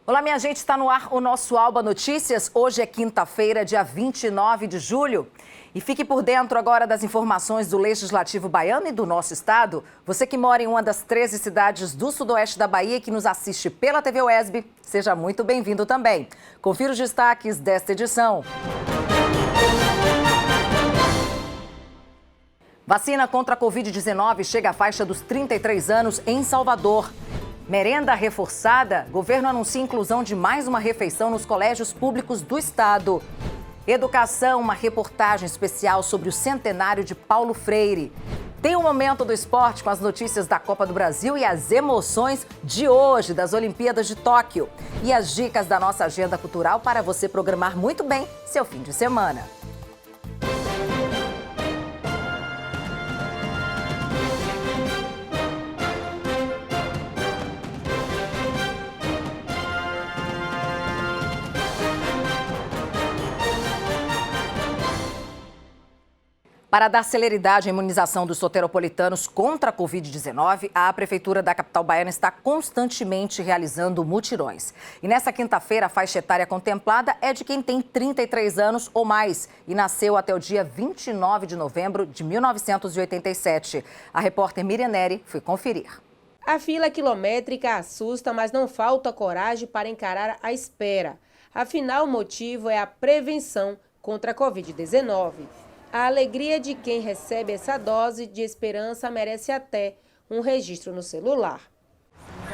Olá, minha gente, está no ar o nosso Alba Notícias. Hoje é quinta-feira, dia 29 de julho. E fique por dentro agora das informações do Legislativo baiano e do nosso estado. Você que mora em uma das 13 cidades do sudoeste da Bahia e que nos assiste pela TV UESB, seja muito bem-vindo também. Confira os destaques desta edição. Vacina contra a Covid-19 chega à faixa dos 33 anos em Salvador. Merenda reforçada, governo anuncia inclusão de mais uma refeição nos colégios públicos do estado. Educação, uma reportagem especial sobre o centenário de Paulo Freire. Tem o momento do esporte com as notícias da Copa do Brasil e as emoções de hoje das Olimpíadas de Tóquio. E as dicas da nossa agenda cultural para você programar muito bem seu fim de semana. Para dar celeridade à imunização dos soteropolitanos contra a Covid-19, a Prefeitura da capital baiana está constantemente realizando mutirões. E nesta quinta-feira, a faixa etária contemplada é de quem tem 33 anos ou mais e nasceu até o dia 29 de novembro de 1987. A repórter Miriam Neri foi conferir. A fila quilométrica assusta, mas não falta coragem para encarar a espera. Afinal, o motivo é a prevenção contra a Covid-19. A alegria de quem recebe essa dose de esperança merece até um registro no celular.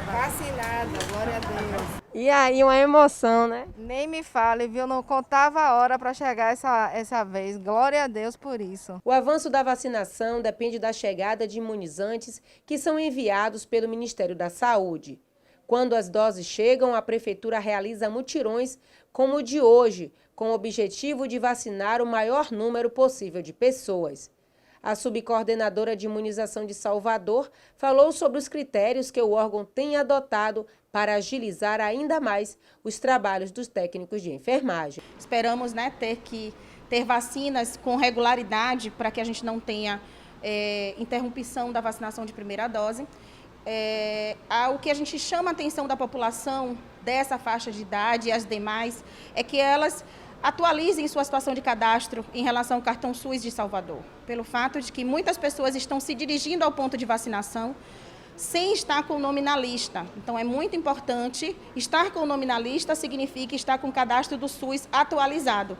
Vacinada, glória a Deus. E aí, uma emoção, né? Nem me fale, viu? Não contava a hora para chegar essa vez. Glória a Deus por isso. O avanço da vacinação depende da chegada de imunizantes que são enviados pelo Ministério da Saúde. Quando as doses chegam, a Prefeitura realiza mutirões como o de hoje, com o objetivo de vacinar o maior número possível de pessoas. A subcoordenadora de imunização de Salvador falou sobre os critérios que o órgão tem adotado para agilizar ainda mais os trabalhos dos técnicos de enfermagem. Esperamos, ter vacinas com regularidade para que a gente não tenha interrupção da vacinação de primeira dose. O que a gente chama a atenção da população dessa faixa de idade e as demais é que elas atualizem sua situação de cadastro em relação ao cartão SUS de Salvador, pelo fato de que muitas pessoas estão se dirigindo ao ponto de vacinação sem estar com o nome na lista. Então, é muito importante estar com o nome na lista, significa estar com o cadastro do SUS atualizado.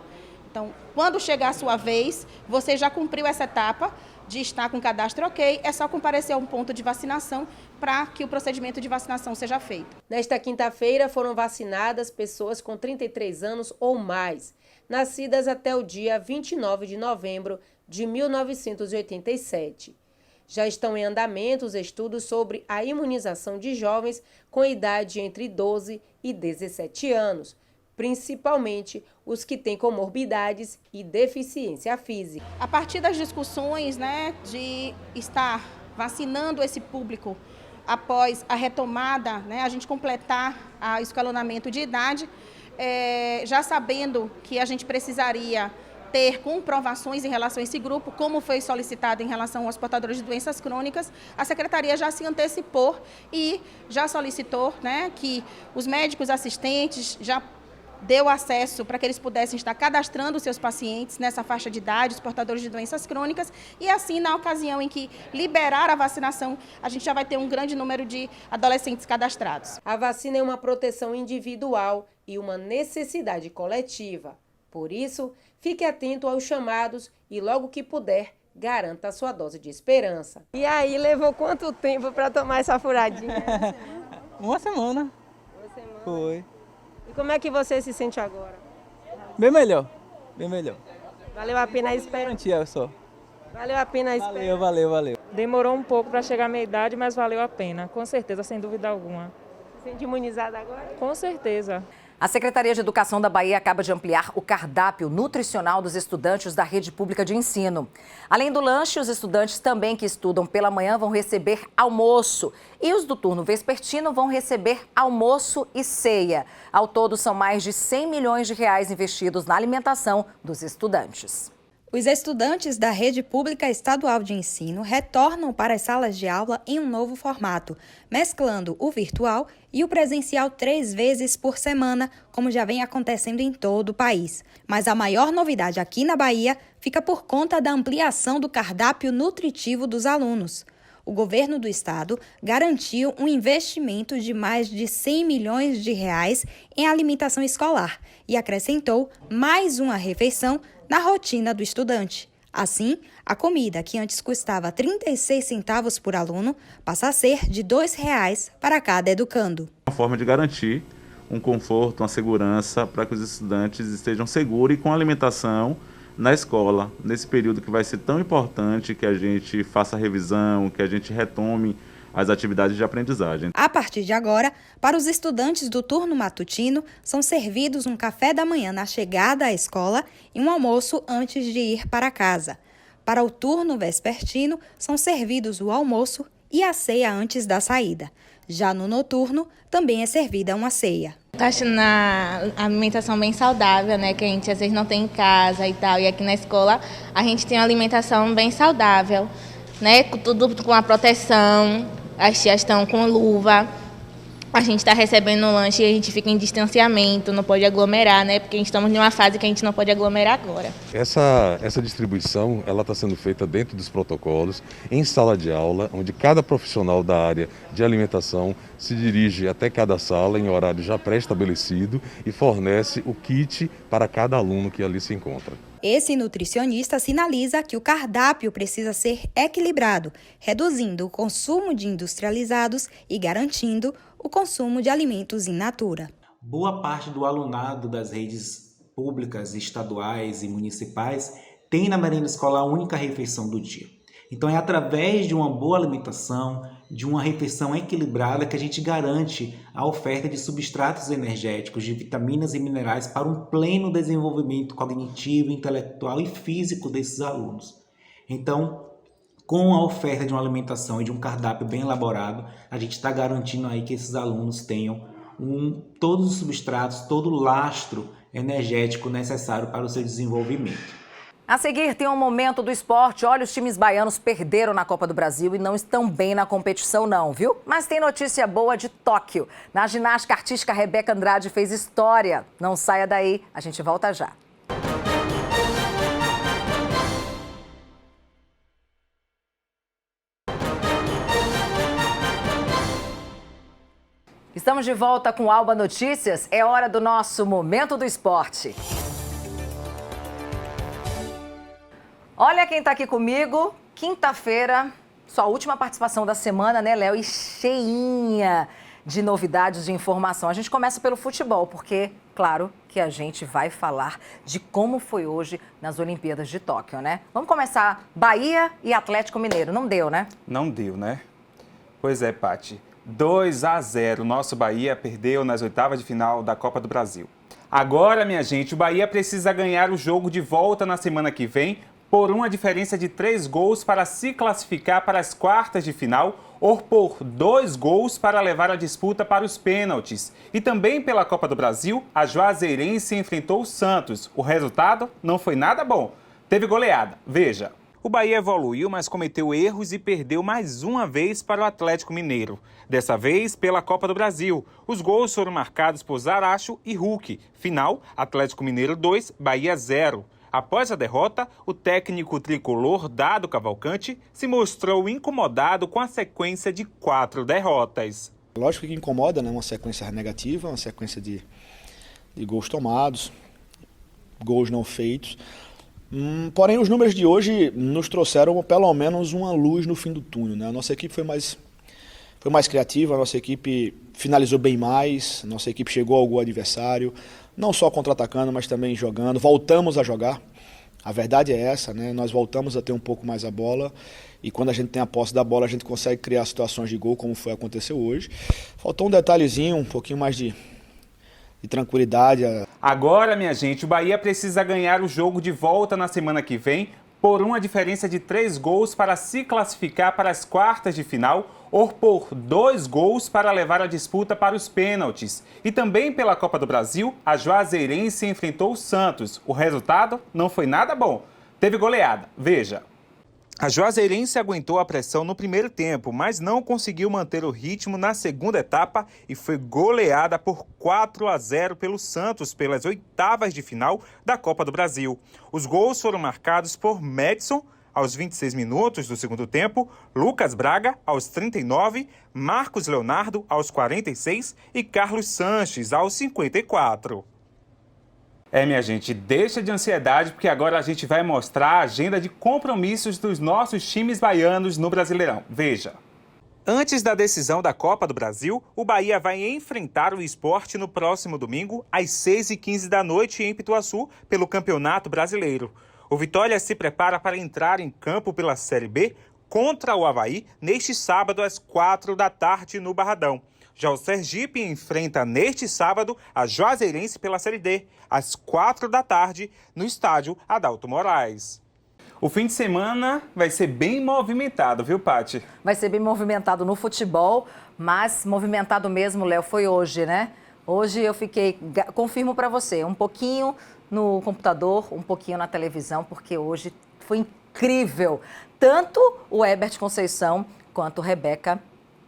Então, quando chegar a sua vez, você já cumpriu essa etapa de estar com o cadastro ok, é só comparecer a um ponto de vacinação para que o procedimento de vacinação seja feito. Nesta quinta-feira foram vacinadas pessoas com 33 anos ou mais, nascidas até o dia 29 de novembro de 1987. Já estão em andamento os estudos sobre a imunização de jovens com idade entre 12 e 17 anos, principalmente os que têm comorbidades e deficiência física. A partir das discussões de estar vacinando esse público após a retomada, a gente completar o escalonamento de idade, já sabendo que a gente precisaria ter comprovações em relação a esse grupo, como foi solicitado em relação aos portadores de doenças crônicas, a Secretaria já se antecipou e já solicitou que os médicos assistentes já deu acesso para que eles pudessem estar cadastrando seus pacientes nessa faixa de idade, os portadores de doenças crônicas, e assim, na ocasião em que liberar a vacinação, a gente já vai ter um grande número de adolescentes cadastrados. A vacina é uma proteção individual e uma necessidade coletiva. Por isso, fique atento aos chamados e, logo que puder, garanta a sua dose de esperança. E aí, levou quanto tempo para tomar essa furadinha? Uma semana. Uma semana? Foi. E como é que você se sente agora? Bem melhor, bem melhor. Valeu a pena a espera? Garantia só. Valeu a pena a espera? Valeu. Demorou um pouco para chegar à meia idade, mas valeu a pena, com certeza, sem dúvida alguma. Se sente imunizada agora? Com certeza. A Secretaria de Educação da Bahia acaba de ampliar o cardápio nutricional dos estudantes da rede pública de ensino. Além do lanche, os estudantes também que estudam pela manhã vão receber almoço. E os do turno vespertino vão receber almoço e ceia. Ao todo, são mais de 100 milhões de reais investidos na alimentação dos estudantes. Os estudantes da Rede Pública Estadual de Ensino retornam para as salas de aula em um novo formato, mesclando o virtual e o presencial 3 vezes por semana, como já vem acontecendo em todo o país. Mas a maior novidade aqui na Bahia fica por conta da ampliação do cardápio nutritivo dos alunos. O governo do estado garantiu um investimento de mais de 100 milhões de reais em alimentação escolar e acrescentou mais uma refeição na rotina do estudante. Assim, a comida, que antes custava 36 centavos por aluno, passa a ser de R$ 2,00 para cada educando. Uma forma de garantir um conforto, uma segurança para que os estudantes estejam seguros e com alimentação na escola, nesse período que vai ser tão importante que a gente faça a revisão, que a gente retome as atividades de aprendizagem. A partir de agora, para os estudantes do turno matutino, são servidos um café da manhã na chegada à escola e um almoço antes de ir para casa. Para o turno vespertino, são servidos o almoço e a ceia antes da saída. Já no noturno, também é servida uma ceia. Estou achando a alimentação bem saudável, né? Que a gente às vezes não tem em casa e tal. E aqui na escola a gente tem uma alimentação bem saudável, né? Tudo com a proteção, as tias estão com luva. A gente está recebendo um lanche e a gente fica em distanciamento, não pode aglomerar, né? Porque estamos em uma fase que a gente não pode aglomerar agora. Essa distribuição ela está sendo feita dentro dos protocolos, em sala de aula, onde cada profissional da área de alimentação se dirige até cada sala em horário já pré-estabelecido e fornece o kit para cada aluno que ali se encontra. Esse nutricionista sinaliza que o cardápio precisa ser equilibrado, reduzindo o consumo de industrializados e garantindo o consumo de alimentos in natura. Boa parte do alunado das redes públicas, estaduais e municipais tem na merenda escolar a única refeição do dia. Então é através de uma boa alimentação, de uma refeição equilibrada que a gente garante a oferta de substratos energéticos, de vitaminas e minerais para um pleno desenvolvimento cognitivo, intelectual e físico desses alunos. Então, com a oferta de uma alimentação e de um cardápio bem elaborado, a gente está garantindo aí que esses alunos tenham todos os substratos, todo o lastro energético necessário para o seu desenvolvimento. A seguir tem um momento do esporte. Olha, os times baianos perderam na Copa do Brasil e não estão bem na competição não, viu? Mas tem notícia boa de Tóquio. Na ginástica artística, Rebeca Andrade fez história. Não saia daí, a gente volta já. Estamos de volta com Alba Notícias. É hora do nosso Momento do Esporte. Olha quem está aqui comigo. Quinta-feira, sua última participação da semana, né, Léo? E cheinha de novidades, de informação. A gente começa pelo futebol, porque, claro, que a gente vai falar de como foi hoje nas Olimpíadas de Tóquio, né? Vamos começar. Bahia e Atlético Mineiro. Não deu, né? Não deu, né? Pois é, Paty. 2-0, nosso Bahia perdeu nas oitavas de final da Copa do Brasil. Agora, minha gente, o Bahia precisa ganhar o jogo de volta na semana que vem por uma diferença de 3 gols para se classificar para as quartas de final ou por 2 gols para levar a disputa para os pênaltis. E também pela Copa do Brasil, a Juazeirense enfrentou o Santos. O resultado não foi nada bom. Teve goleada. Veja. O Bahia evoluiu, mas cometeu erros e perdeu mais uma vez para o Atlético Mineiro. Dessa vez, pela Copa do Brasil. Os gols foram marcados por Zaracho e Hulk. Final, Atlético Mineiro 2, Bahia 0. Após a derrota, o técnico tricolor Dado Cavalcante se mostrou incomodado com a sequência de 4 derrotas. Lógico que incomoda, né? Uma sequência negativa, uma sequência de gols tomados, gols não feitos. Porém, os números de hoje nos trouxeram pelo menos uma luz no fim do túnel, né? A nossa equipe foi mais criativa, a nossa equipe finalizou bem mais, a nossa equipe chegou ao gol adversário, não só contra-atacando, mas também jogando. Voltamos a jogar, a verdade é essa, né? Nós voltamos a ter um pouco mais a bola e quando a gente tem a posse da bola a gente consegue criar situações de gol, como aconteceu hoje. Faltou um detalhezinho, um pouquinho mais de tranquilidade. Agora, minha gente, o Bahia precisa ganhar o jogo de volta na semana que vem por uma diferença de 3 gols para se classificar para as quartas de final ou por 2 gols para levar a disputa para os pênaltis. E também pela Copa do Brasil, a Juazeirense enfrentou o Santos. O resultado não foi nada bom. teve goleada. Veja. A Juazeirense aguentou a pressão no primeiro tempo, mas não conseguiu manter o ritmo na segunda etapa e foi goleada por 4-0 pelo Santos pelas oitavas de final da Copa do Brasil. Os gols foram marcados por Madison aos 26 minutos do segundo tempo, Lucas Braga aos 39, Marcos Leonardo aos 46 e Carlos Sanches aos 54. Minha gente, deixa de ansiedade, porque agora a gente vai mostrar a agenda de compromissos dos nossos times baianos no Brasileirão. Veja. Antes da decisão da Copa do Brasil, o Bahia vai enfrentar o Sport no próximo domingo, às 6h15 da noite, em Pituaçu, pelo Campeonato Brasileiro. O Vitória se prepara para entrar em campo pela Série B contra o Avaí neste sábado, às 4 da tarde, no Barradão. Já o Sergipe enfrenta neste sábado a Juazeirense pela Série D, às 4 da tarde, no estádio Adalto Moraes. O fim de semana vai ser bem movimentado, viu, Paty? Vai ser bem movimentado no futebol, mas movimentado mesmo, Léo, foi hoje, né? Hoje eu fiquei, confirmo para você, um pouquinho no computador, um pouquinho na televisão, porque hoje foi incrível. Tanto o Herbert Conceição quanto o Rebeca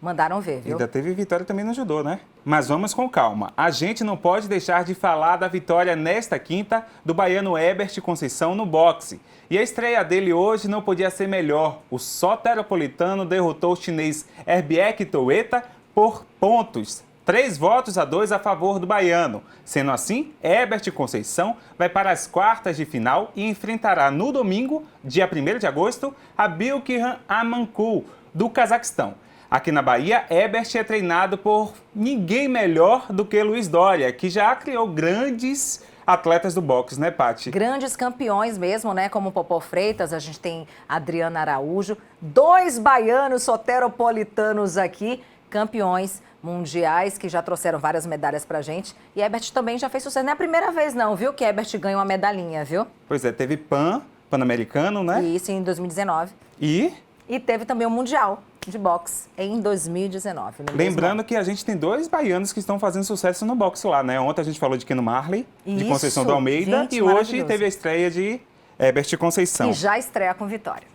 mandaram ver, viu? Ainda teve vitória também no judô, né? Mas vamos com calma. A gente não pode deixar de falar da vitória nesta quinta do baiano Herbert Conceição no boxe. E a estreia dele hoje não podia ser melhor. O soteropolitano derrotou o chinês Herbiek Toeta por pontos. 3-2 a favor do baiano. Sendo assim, Herbert Conceição vai para as quartas de final e enfrentará no domingo, dia 1º de agosto, a Bilkiran Amankul, do Cazaquistão. Aqui na Bahia, Herbert é treinado por ninguém melhor do que Luiz Dória, que já criou grandes atletas do boxe, né, Paty? Grandes campeões mesmo, né? Como Popó Freitas, a gente tem Adriana Araújo, 2 baianos soteropolitanos aqui, campeões mundiais que já trouxeram várias medalhas pra gente. E Herbert também já fez sucesso. Não é a primeira vez não, viu, que Herbert ganha uma medalhinha, viu? Pois é, teve Pan-Americano, né? Isso, em 2019. E teve também o Mundial de boxe em 2019. Lembrando que a gente tem 2 baianos que estão fazendo sucesso no boxe lá, né? Ontem a gente falou de Keno Marley, de Conceição do Almeida, gente, e hoje teve a estreia de Herbert Conceição. E já estreia com vitória.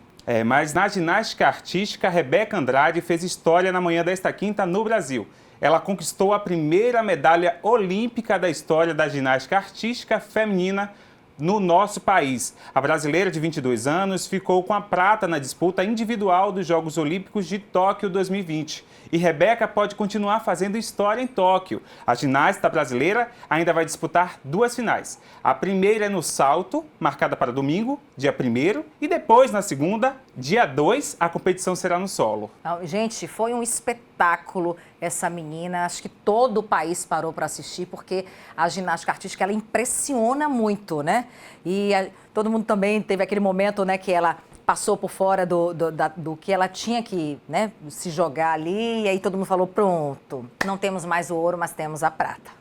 Mas na ginástica artística, Rebeca Andrade fez história na manhã desta quinta no Brasil. Ela conquistou a primeira medalha olímpica da história da ginástica artística feminina no nosso país. A brasileira de 22 anos ficou com a prata na disputa individual dos Jogos Olímpicos de Tóquio 2020. E Rebeca pode continuar fazendo história em Tóquio. A ginasta brasileira ainda vai disputar 2 finais. A primeira é no salto, marcada para domingo, dia 1º, e depois, na segunda, dia 2, a competição será no solo. Gente, foi um espetáculo essa menina. Acho que todo o país parou para assistir, porque a ginástica artística, ela impressiona muito, né? E todo mundo também teve aquele momento, né, que ela passou por fora do que ela tinha que, né, se jogar ali, e aí todo mundo falou, pronto, não temos mais o ouro, mas temos a prata.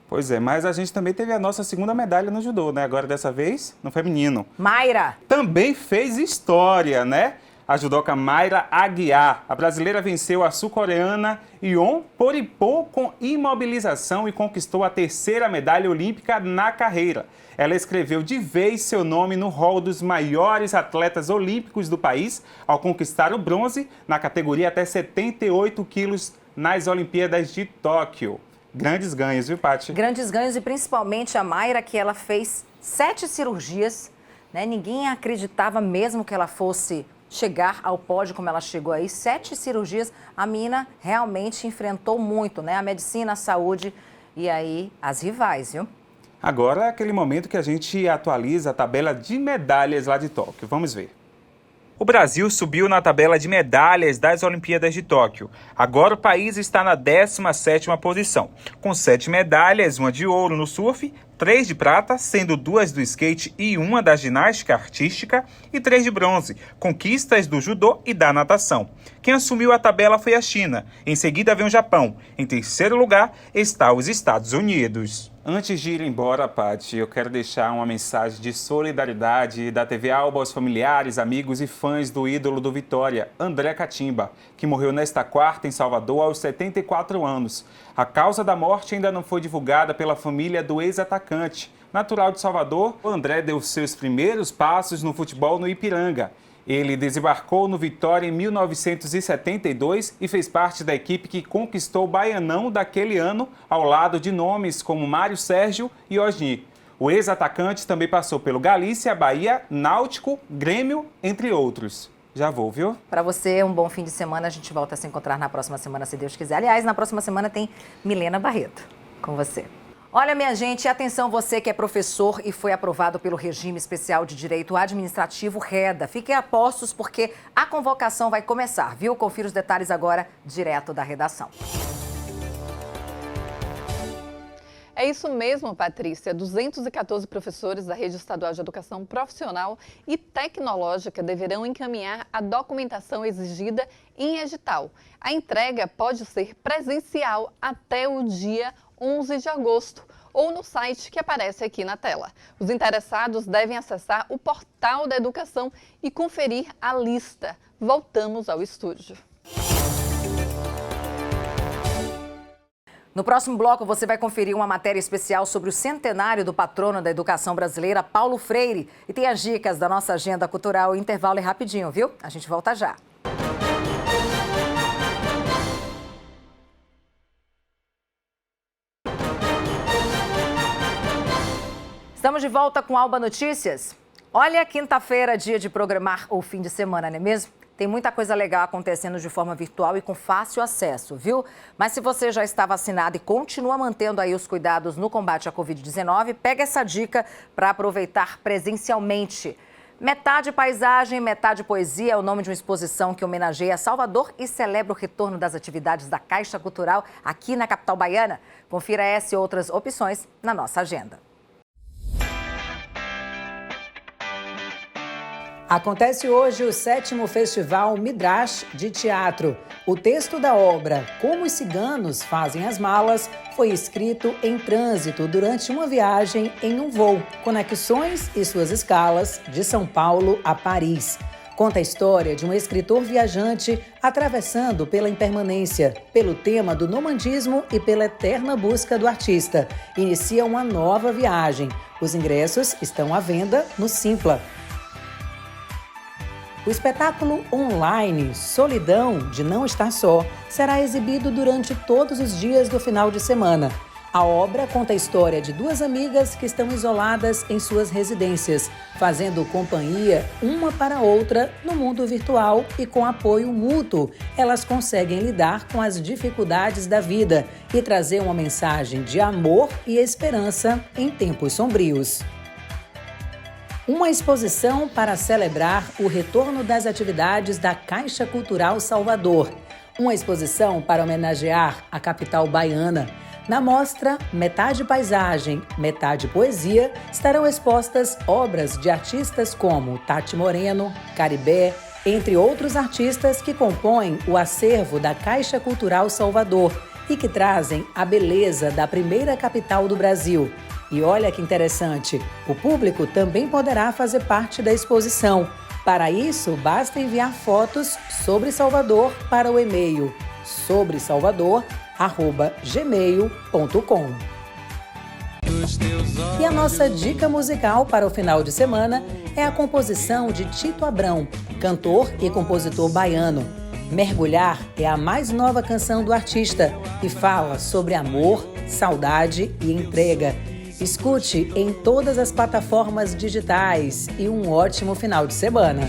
Pois é, mas a gente também teve a nossa segunda medalha no judô, né? Agora dessa vez no feminino. Mayra também fez história, né? A judoca Mayra Aguiar. A brasileira venceu a sul-coreana Yeon Poripon com imobilização e conquistou a 3ª medalha olímpica na carreira. Ela escreveu de vez seu nome no rol dos maiores atletas olímpicos do país ao conquistar o bronze na categoria até 78 quilos nas Olimpíadas de Tóquio. Grandes ganhos, viu, Paty? Grandes ganhos, e principalmente a Mayra, que ela fez 7 cirurgias, né? Ninguém acreditava mesmo que ela fosse chegar ao pódio como ela chegou aí. 7 cirurgias, a menina realmente enfrentou muito, né? A medicina, a saúde e aí as rivais, viu? Agora é aquele momento que a gente atualiza a tabela de medalhas lá de Tóquio. Vamos ver. O Brasil subiu na tabela de medalhas das Olimpíadas de Tóquio. Agora o país está na 17ª posição, com 7 medalhas, 1 de ouro no surf, 3 de prata, sendo 2 do skate e 1 da ginástica artística, e 3 de bronze, conquistas do judô e da natação. Quem assumiu a tabela foi a China. Em seguida vem o Japão. Em 3º lugar está os Estados Unidos. Antes de ir embora, Paty, eu quero deixar uma mensagem de solidariedade da TV Alba aos familiares, amigos e fãs do ídolo do Vitória, André Catimba, que morreu nesta quarta em Salvador aos 74 anos. A causa da morte ainda não foi divulgada pela família do ex-atacante. Natural de Salvador, o André deu seus primeiros passos no futebol no Ipiranga. Ele desembarcou no Vitória em 1972 e fez parte da equipe que conquistou o Baianão daquele ano, ao lado de nomes como Mário Sérgio e Osni. O ex-atacante também passou pelo Galícia, Bahia, Náutico, Grêmio, entre outros. Já vou, viu? Para você, um bom fim de semana. A gente volta a se encontrar na próxima semana, se Deus quiser. Aliás, na próxima semana tem Milena Barreto com você. Olha, minha gente, atenção você que é professor e foi aprovado pelo Regime Especial de Direito Administrativo REDA. Fiquem a postos porque a convocação vai começar, viu? Confira os detalhes agora, direto da redação. É isso mesmo, Patrícia. 214 professores da Rede Estadual de Educação Profissional e Tecnológica deverão encaminhar a documentação exigida em edital. A entrega pode ser presencial até o dia 11 de agosto ou no site que aparece aqui na tela. Os interessados devem acessar o portal da educação e conferir a lista. Voltamos ao estúdio. No próximo bloco, você vai conferir uma matéria especial sobre o centenário do patrono da educação brasileira, Paulo Freire. E tem as dicas da nossa agenda cultural. O intervalo é rapidinho, viu? A gente volta já. Estamos de volta com Alba Notícias. Olha, quinta-feira, dia de programar o fim de semana, não é mesmo? Tem muita coisa legal acontecendo de forma virtual e com fácil acesso, viu? Mas se você já está vacinado e continua mantendo aí os cuidados no combate à Covid-19, pega essa dica para aproveitar presencialmente. Metade paisagem, metade poesia é o nome de uma exposição que homenageia Salvador e celebra o retorno das atividades da Caixa Cultural aqui na capital baiana. Confira essa e outras opções na nossa agenda. Acontece hoje o 7º Festival Midrash de Teatro. O texto da obra Como os Ciganos Fazem as Malas foi escrito em trânsito durante uma viagem em um voo. Conexões e suas escalas de São Paulo a Paris. Conta a história de um escritor viajante atravessando pela impermanência, pelo tema do nomandismo e pela eterna busca do artista. Inicia uma nova viagem. Os ingressos estão à venda no Simpla. O espetáculo online Solidão de Não Estar Só será exibido durante todos os dias do final de semana. A obra conta a história de duas amigas que estão isoladas em suas residências, fazendo companhia uma para a outra no mundo virtual e com apoio mútuo. Elas conseguem lidar com as dificuldades da vida e trazer uma mensagem de amor e esperança em tempos sombrios. Uma exposição para celebrar o retorno das atividades da Caixa Cultural Salvador. Uma exposição para homenagear a capital baiana. Na mostra Metade Paisagem, Metade Poesia, estarão expostas obras de artistas como Tati Moreno, Caribé, entre outros artistas que compõem o acervo da Caixa Cultural Salvador e que trazem a beleza da primeira capital do Brasil. E olha que interessante, o público também poderá fazer parte da exposição. Para isso, basta enviar fotos sobre Salvador para o e-mail sobresalvador@gmail.com. E a nossa dica musical para o final de semana é a composição de Tito Abrão, cantor e compositor baiano. Mergulhar é a mais nova canção do artista e fala sobre amor, saudade e entrega. Escute em todas as plataformas digitais e um ótimo final de semana.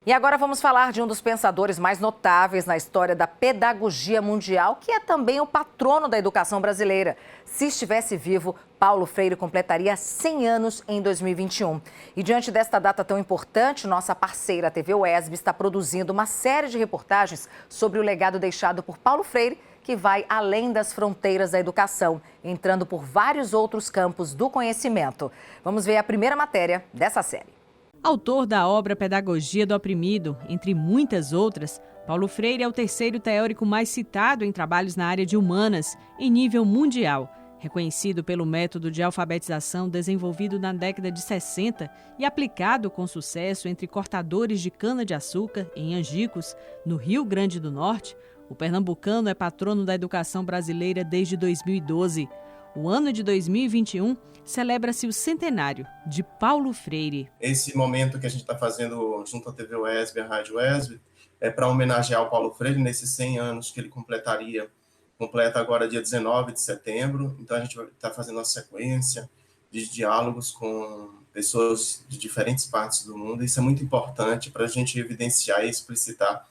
E agora vamos falar de um dos pensadores mais notáveis na história da pedagogia mundial, que é também o patrono da educação brasileira. Se estivesse vivo, Paulo Freire completaria 100 anos em 2021. E diante desta data tão importante, nossa parceira TV UESB está produzindo uma série de reportagens sobre o legado deixado por Paulo Freire, que vai além das fronteiras da educação, entrando por vários outros campos do conhecimento. Vamos ver a primeira matéria dessa série. Autor da obra Pedagogia do Oprimido, entre muitas outras, Paulo Freire é o terceiro teórico mais citado em trabalhos na área de humanas, em nível mundial. Reconhecido pelo método de alfabetização desenvolvido na década de 60 e aplicado com sucesso entre cortadores de cana-de-açúcar em Angicos, no Rio Grande do Norte, o pernambucano é patrono da educação brasileira desde 2012. O ano de 2021 celebra-se o centenário de Paulo Freire. Esse momento que a gente está fazendo junto à TV UESB e à Rádio UESB é para homenagear o Paulo Freire nesses 100 anos que ele completa agora dia 19 de setembro. Então a gente vai estar fazendo uma sequência de diálogos com pessoas de diferentes partes do mundo. Isso é muito importante para a gente evidenciar e explicitar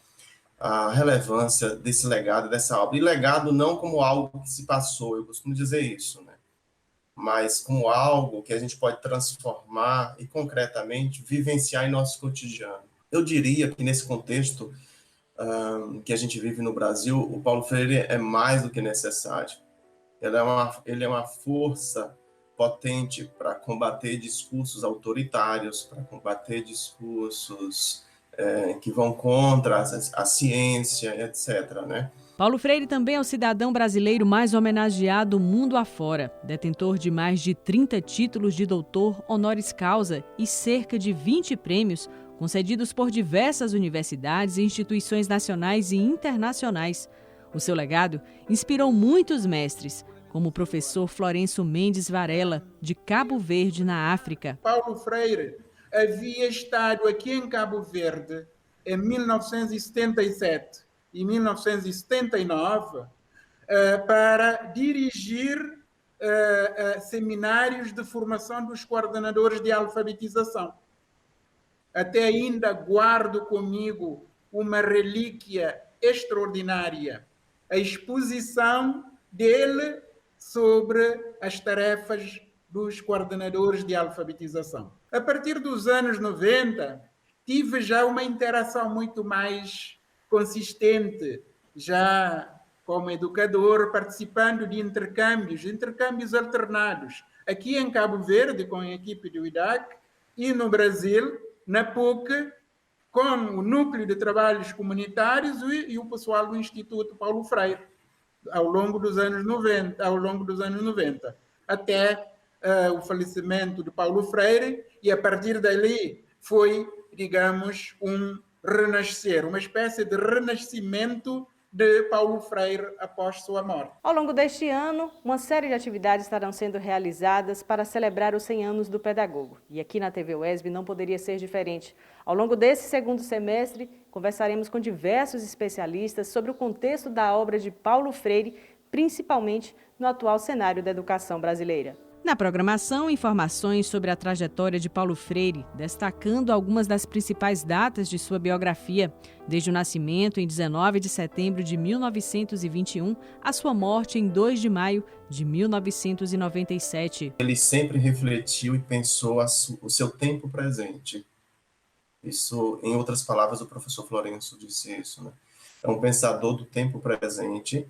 a relevância desse legado, dessa obra. E legado não como algo que se passou, eu costumo dizer isso, né? Mas como algo que a gente pode transformar e concretamente vivenciar em nosso cotidiano. Eu diria que nesse contexto que a gente vive no Brasil, o Paulo Freire é mais do que necessário. Ele é uma força potente para combater discursos autoritários, para combater discursos que vão contra a ciência, etc., né? Paulo Freire também é o cidadão brasileiro mais homenageado mundo afora, detentor de mais de 30 títulos de doutor honoris causa e cerca de 20 prêmios concedidos por diversas universidades e instituições nacionais e internacionais. O seu legado inspirou muitos mestres, como o professor Florencio Mendes Varela, de Cabo Verde, na África. Paulo Freire havia estado aqui em Cabo Verde em 1977 e 1979 para dirigir seminários de formação dos coordenadores de alfabetização. Até ainda guardo comigo uma relíquia extraordinária, a exposição dele sobre as tarefas dos coordenadores de alfabetização. A partir dos anos 90, tive já uma interação muito mais consistente, já como educador, participando de intercâmbios alternados, aqui em Cabo Verde, com a equipe do IDAC, e no Brasil, na PUC, com o Núcleo de Trabalhos Comunitários e o pessoal do Instituto Paulo Freire, ao longo dos anos 90, até o falecimento de Paulo Freire, e a partir dali foi, digamos, um renascer, uma espécie de renascimento de Paulo Freire após sua morte. Ao longo deste ano, uma série de atividades estarão sendo realizadas para celebrar os 100 anos do pedagogo. E aqui na TV UESB não poderia ser diferente. Ao longo desse segundo semestre, conversaremos com diversos especialistas sobre o contexto da obra de Paulo Freire, principalmente no atual cenário da educação brasileira. Na programação, informações sobre a trajetória de Paulo Freire, destacando algumas das principais datas de sua biografia, desde o nascimento em 19 de setembro de 1921, a sua morte em 2 de maio de 1997. Ele sempre refletiu e pensou o seu tempo presente. Isso, em outras palavras, o professor Florencio disse isso, né? É um pensador do tempo presente,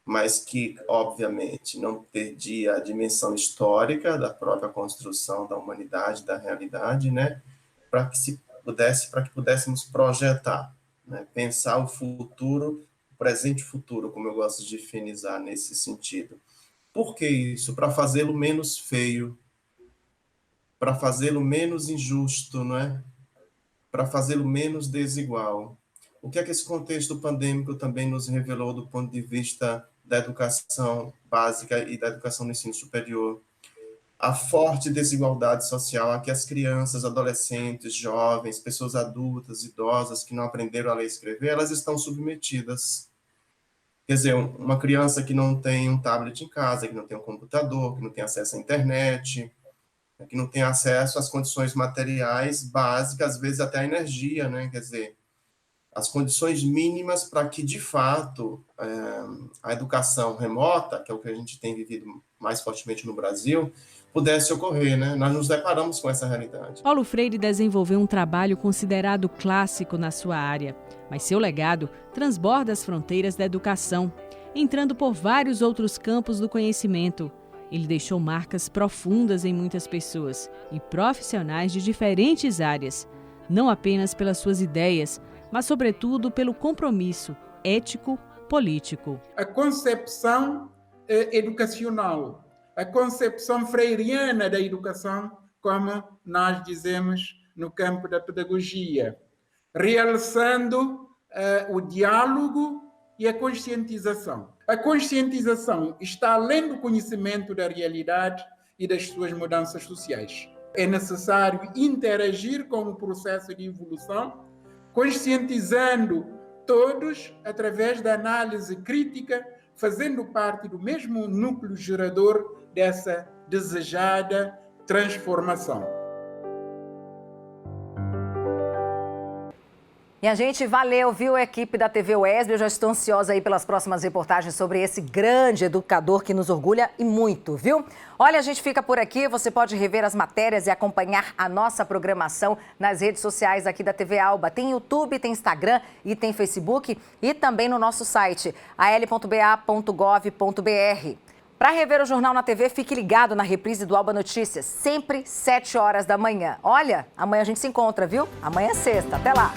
mas que, obviamente, não perdia a dimensão histórica da própria construção da humanidade, da realidade, né? Para que pudéssemos projetar, né? Pensar o futuro, o presente e futuro, como eu gosto de finalizar nesse sentido. Por que isso? Para fazê-lo menos feio, para fazê-lo menos injusto, não é? Para fazê-lo menos desigual. O que é que esse contexto pandêmico também nos revelou do ponto de vista da educação básica e da educação no ensino superior? A forte desigualdade social a que as crianças, adolescentes, jovens, pessoas adultas, idosas que não aprenderam a ler e escrever, elas estão submetidas. Quer dizer, uma criança que não tem um tablet em casa, que não tem um computador, que não tem acesso à internet, que não tem acesso às condições materiais básicas, às vezes até à energia, né? Quer dizer, as condições mínimas para que, de fato, a educação remota, que é o que a gente tem vivido mais fortemente no Brasil, pudesse ocorrer, né? Nós nos deparamos com essa realidade. Paulo Freire desenvolveu um trabalho considerado clássico na sua área, mas seu legado transborda as fronteiras da educação, entrando por vários outros campos do conhecimento. Ele deixou marcas profundas em muitas pessoas e profissionais de diferentes áreas, não apenas pelas suas ideias, mas, sobretudo, pelo compromisso ético-político. A concepção educacional, a concepção freiriana da educação, como nós dizemos no campo da pedagogia, realçando o diálogo e a conscientização. A conscientização está além do conhecimento da realidade e das suas mudanças sociais. É necessário interagir com o processo de evolução, conscientizando todos através da análise crítica, fazendo parte do mesmo núcleo gerador dessa desejada transformação. Minha gente, valeu, viu, equipe da TV UESB? Eu já estou ansiosa aí pelas próximas reportagens sobre esse grande educador que nos orgulha e muito, viu? Olha, a gente fica por aqui, você pode rever as matérias e acompanhar a nossa programação nas redes sociais aqui da TV Alba. Tem YouTube, tem Instagram e tem Facebook e também no nosso site, al.ba.gov.br. Para rever o Jornal na TV, fique ligado na reprise do Alba Notícias, sempre 7 horas da manhã. Olha, amanhã a gente se encontra, viu? Amanhã é sexta, até lá!